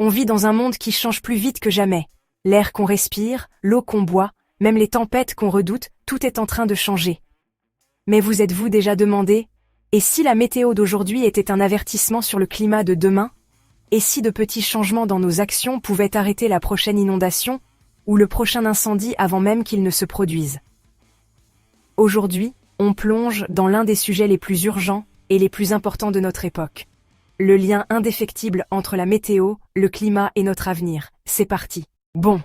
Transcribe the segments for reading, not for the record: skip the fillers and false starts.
On vit dans un monde qui change plus vite que jamais. L'air qu'on respire, l'eau qu'on boit, même les tempêtes qu'on redoute, tout est en train de changer. Mais vous êtes-vous déjà demandé, et si la météo d'aujourd'hui était un avertissement sur le climat de demain? Et si de petits changements dans nos actions pouvaient arrêter la prochaine inondation, ou le prochain incendie avant même qu'il ne se produise? Aujourd'hui, on plonge dans l'un des sujets les plus urgents et les plus importants de notre époque. Le lien indéfectible entre la météo, le climat et notre avenir. C'est parti. Bon,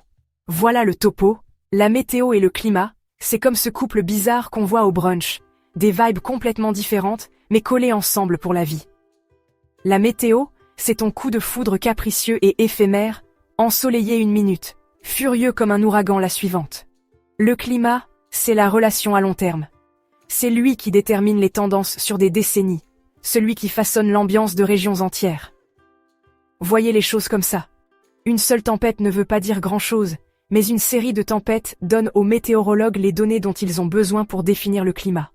voilà le topo. La météo et le climat, c'est comme ce couple bizarre qu'on voit au brunch. Des vibes complètement différentes, mais collées ensemble pour la vie. La météo, c'est ton coup de foudre capricieux et éphémère, ensoleillé une minute, furieux comme un ouragan la suivante. Le climat, c'est la relation à long terme. C'est lui qui détermine les tendances sur des décennies, celui qui façonne l'ambiance de régions entières. Voyez les choses comme ça. Une seule tempête ne veut pas dire grand-chose, mais une série de tempêtes donne aux météorologues les données dont ils ont besoin pour définir le climat.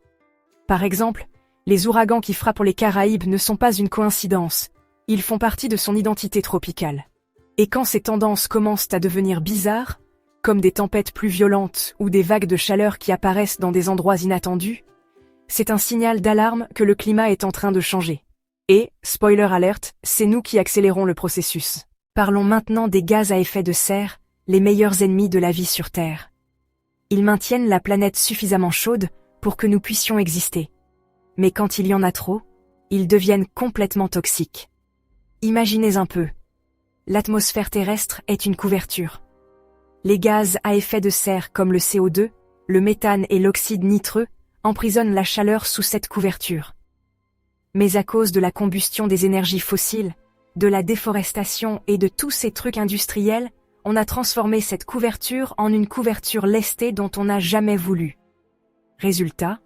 Par exemple, les ouragans qui frappent les Caraïbes ne sont pas une coïncidence, ils font partie de son identité tropicale. Et quand ces tendances commencent à devenir bizarres, comme des tempêtes plus violentes ou des vagues de chaleur qui apparaissent dans des endroits inattendus, c'est un signal d'alarme que le climat est en train de changer. Et, spoiler alert, c'est nous qui accélérons le processus. Parlons maintenant des gaz à effet de serre, les meilleurs ennemis de la vie sur Terre. Ils maintiennent la planète suffisamment chaude pour que nous puissions exister. Mais quand il y en a trop, ils deviennent complètement toxiques. Imaginez un peu. L'atmosphère terrestre est une couverture. Les gaz à effet de serre comme le CO2, le méthane et l'oxyde nitreux emprisonnent la chaleur sous cette couverture. Mais à cause de la combustion des énergies fossiles, de la déforestation et de tous ces trucs industriels, on a transformé cette couverture en une couverture lestée dont on n'a jamais voulu. Résultat,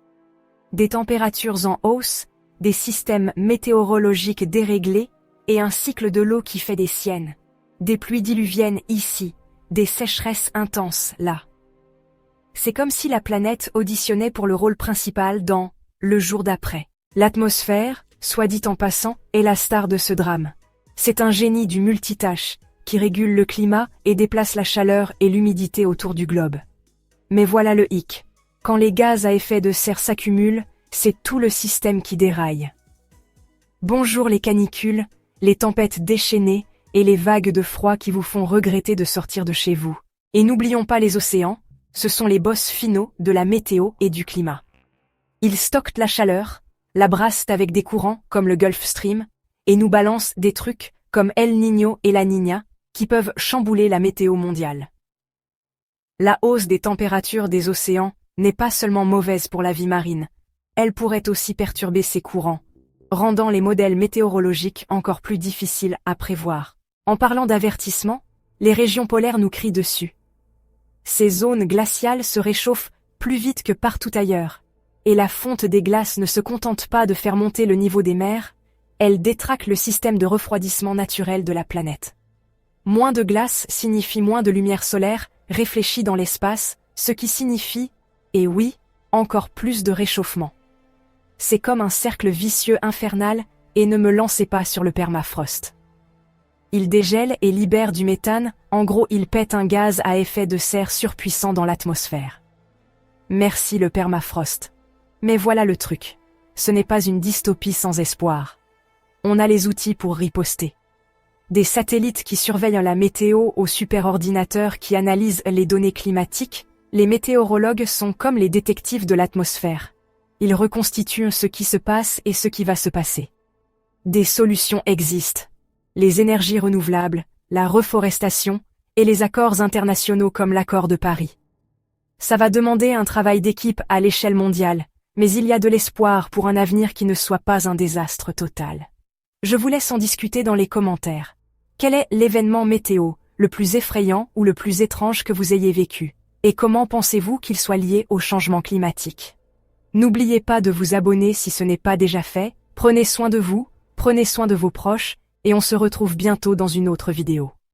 des températures en hausse, des systèmes météorologiques déréglés et un cycle de l'eau qui fait des siennes. Des pluies diluviennes ici, des sécheresses intenses là. C'est comme si la planète auditionnait pour le rôle principal dans « Le jour d'après ». L'atmosphère, soit dit en passant, est la star de ce drame. C'est un génie du multitâche qui régule le climat et déplace la chaleur et l'humidité autour du globe. Mais voilà le hic. Quand les gaz à effet de serre s'accumulent, c'est tout le système qui déraille. Bonjour les canicules, les tempêtes déchaînées et les vagues de froid qui vous font regretter de sortir de chez vous. Et n'oublions pas les océans, ce sont les boss finaux de la météo et du climat. Ils stockent la chaleur, la brassent avec des courants comme le Gulf Stream, et nous balancent des trucs comme El Niño et la Niña, qui peuvent chambouler la météo mondiale. La hausse des températures des océans n'est pas seulement mauvaise pour la vie marine, elle pourrait aussi perturber ces courants, rendant les modèles météorologiques encore plus difficiles à prévoir. En parlant d'avertissement, les régions polaires nous crient dessus. Ces zones glaciales se réchauffent plus vite que partout ailleurs, et la fonte des glaces ne se contente pas de faire monter le niveau des mers, elle détraque le système de refroidissement naturel de la planète. Moins de glace signifie moins de lumière solaire réfléchie dans l'espace, ce qui signifie, et oui, encore plus de réchauffement. C'est comme un cercle vicieux infernal, et ne me lancez pas sur le permafrost. Il dégèle et libère du méthane, en gros il pète un gaz à effet de serre surpuissant dans l'atmosphère. Merci le permafrost. Mais voilà le truc, ce n'est pas une dystopie sans espoir. On a les outils pour riposter. Des satellites qui surveillent la météo aux superordinateurs qui analysent les données climatiques, les météorologues sont comme les détectives de l'atmosphère. Ils reconstituent ce qui se passe et ce qui va se passer. Des solutions existent. Les énergies renouvelables, la reforestation et les accords internationaux comme l'accord de Paris. Ça va demander un travail d'équipe à l'échelle mondiale, mais il y a de l'espoir pour un avenir qui ne soit pas un désastre total. Je vous laisse en discuter dans les commentaires. Quel est l'événement météo le plus effrayant ou le plus étrange que vous ayez vécu? Et comment pensez-vous qu'il soit lié au changement climatique? N'oubliez pas de vous abonner si ce n'est pas déjà fait, prenez soin de vous, prenez soin de vos proches, et on se retrouve bientôt dans une autre vidéo.